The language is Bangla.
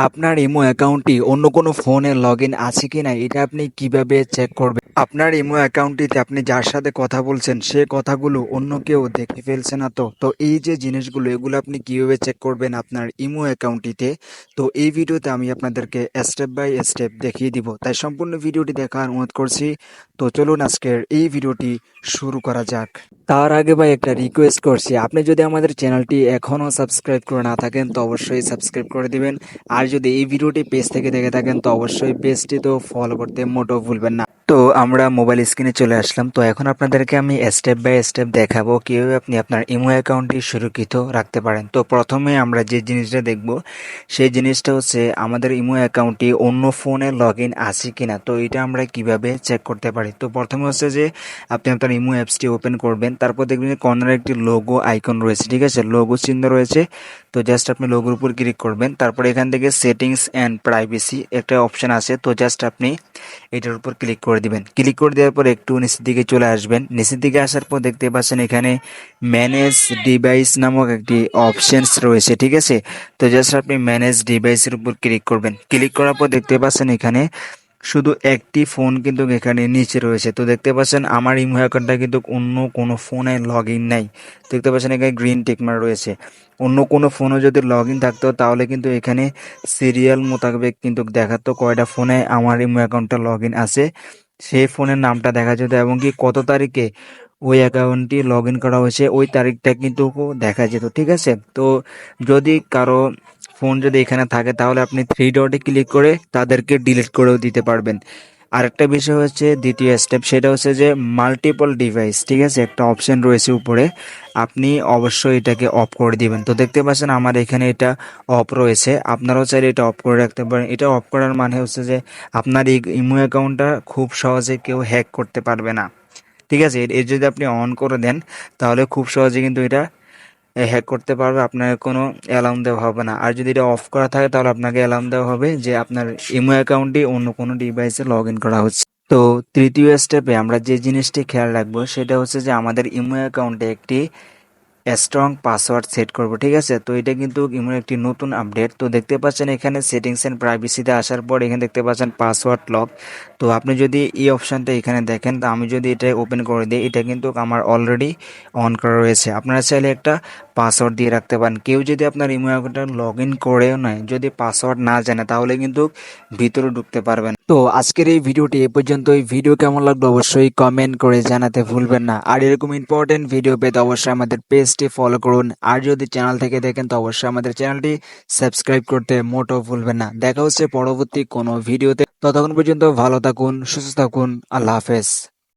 আপনার ইমো অ্যাকাউন্টটি অন্য কোনো ফোনে লগইন আছে কিনা এটা আপনি কিভাবে চেক করবেন? আপনার ইমো অ্যাকাউন্টটিতে আপনি যার সাথে কথা বলছেন সে কথাগুলো অন্য কেউ দেখে ফেলছে না তো? তো এই যে জিনিসগুলো এগুলো আপনি কিভাবে চেক করবেন আপনার ইমো অ্যাকাউন্টটিতে? তো এই ভিডিওতে আমি আপনাদেরকে স্টেপ বাই স্টেপ দেখিয়ে দিব। তাই সম্পূর্ণ ভিডিওটি দেখার অনুরোধ করছি। তো চলুন আজকের এই ভিডিওটি শুরু করা যাক। তার আগে ভাই একটা রিকোয়েস্ট করছি, আপনি যদি আমাদের চ্যানেলটি এখনও সাবস্ক্রাইব করে না থাকেন তো অবশ্যই সাবস্ক্রাইব করে দিবেন। আর যদি এই ভিডিওটি পেজ থেকে দেখে থাকেন তো অবশ্যই পেজটি তো ফলো করতে মোটেও ভুলবেন না। তো আমরা মোবাইল স্ক্রিনে চলে আসলাম। তো এখন আপনাদেরকে আমি স্টেপ বাই স্টেপ দেখাবো কিভাবে আপনি আপনার ইমো অ্যাকাউন্টটি সুরক্ষিত রাখতে পারেন। তো প্রথমে আমরা যে জিনিসটা দেখব সেই জিনিসটা হচ্ছে আমাদের ইমো অ্যাকাউন্টটি অন্য ফোনে লগ ইন আছে কিনা। তো এটা আমরা কিভাবে চেক করতে পারি? তো প্রথমে হচ্ছে যে আপনি আপনার ইমো অ্যাপসটি ওপেন করবেন, তারপর দেখবেন যে কর্নারে একটি লোগো আইকন রয়েছে, ঠিক আছে, লোগো চিহ্ন রয়েছে। তো জাস্ট আপনি লোগোর উপর ক্লিক করবেন, তারপর এখান থেকে সেটিংস অ্যান্ড প্রাইভেসি একটা অপশন আছে, তো জাস্ট আপনি এটার উপর ক্লিক করে দিবেন। ক্লিক করে দেওয়ার পর একটু নিচের দিকে চলে আসবেন। নিচের দিকে আসার পর দেখতে পাচ্ছেন এখানে ম্যানেজ ডিভাইস নামক একটি অপশনস রয়েছে, ঠিক আছে। তো জাস্ট আপনি ম্যানেজ ডিভাইসের উপর ক্লিক করবেন। ক্লিক করার পর দেখতে পাচ্ছেন এখানে শুধু একটি ফোন কিন্তু এখানে নিচে রয়েছে। তো দেখতে পাচ্ছেন আমার ইমো অ্যাকাউন্টটা কিন্তু অন্য কোনো ফোনে লগ ইন নাই। দেখতে পাচ্ছেন এখানে গ্রিন টিকমার রয়েছে। অন্য কোনো ফোনে যদি লগ ইন থাকতো তাহলে কিন্তু এখানে সিরিয়াল মোতাবেক কিন্তু দেখাতো কয়টা ফোনে আমার ইমো অ্যাকাউন্টটা লগ ইন আছে, সেই ফোনের নামটা দেখা যেত এবং কি কত তারিখে ওই অ্যাকাউন্টটি লগ ইন করা হয়েছে ওই তারিখটা কিন্তু দেখা যেত, ঠিক আছে। তো যদি কারো ফোন যদি এখানে থাকে তাহলে আপনি থ্রি ডটে ক্লিক করে তাদেরকে ডিলিট করেও দিতে পারবেন। আরেকটা বিষয় হচ্ছে দ্বিতীয় স্টেপ, সেটা হচ্ছে যে মাল্টিপল ডিভাইস, ঠিক আছে, একটা অপশন রয়েছে উপরে, আপনি অবশ্যই এটাকে অফ করে দিবেন। তো দেখতে পাচ্ছেন আমার এখানে এটা অফ রয়েছে, আপনারাও চাইলে এটা অফ করে রাখতে পারেন। এটা অফ করার মানে হচ্ছে যে আপনার এই ইমো অ্যাকাউন্টটা খুব সহজে কেউ হ্যাক করতে পারবে না, ঠিক আছে। এর যদি আপনি অন করে দেন তাহলে খুব সহজে কিন্তু এটা হ্যাক করতে পারবে, আপনাকে কোনো অ্যালার্ম দেওয়া হবে না। আর যদি এটা অফ করা থাকে তাহলে আপনাকে অ্যালার্ম দেওয়া হবে যে আপনার ইমো অ্যাকাউন্টটি অন্য কোনো ডিভাইসে লগ ইন করা হচ্ছে। তো তৃতীয় স্টেপে আমরা যে জিনিসটি খেয়াল রাখবো সেটা হচ্ছে যে আমাদের ইমো অ্যাকাউন্টে একটি স্ট্রং পাসওয়ার্ড সেট করব, ঠিক আছে। তো এটা কিন্তু ইমোর একটি নতুন আপডেট। তো দেখতে পাচ্ছেন এখানে সেটিংস এন্ড প্রাইভেসিতে আসার পর এখানে দেখতে পাচ্ছেন পাসওয়ার্ড লক। তো আপনি যদি এই অপশানটা এখানে দেখেন, তো আমি যদি এটা ওপেন করে দিই এটা কিন্তু আমার অলরেডি অন করা রয়েছে। আপনারা চাইলে একটা পাসওয়ার্ড দিয়ে রাখতে পারেন। কেউ যদি আপনার ইমো অ্যাকাউন্টটা লগ ইন করেও নয়, যদি পাসওয়ার্ড না জানে তাহলে কিন্তু ভিতরে ঢুকতে পারবেন। তো আজকের এই ভিডিওটি এ পর্যন্তই। ভিডিও কেমন লাগলো অবশ্যই কমেন্ট করে জানাতে ভুলবেন না। আর এরকম ইম্পর্টেন্ট ভিডিও পেতে অবশ্যই আমাদের পেজটি ফলো করুন। আর যদি চ্যানেল থেকে দেখেন তো অবশ্যই আমাদের চ্যানেলটি সাবস্ক্রাইব করতে মোটেও ভুলবেন না। দেখা হচ্ছে পরবর্তী কোনো ভিডিওতে। ততক্ষণ পর্যন্ত ভালো থাকুন, সুস্থ থাকুন। আল্লাহ হাফেজ।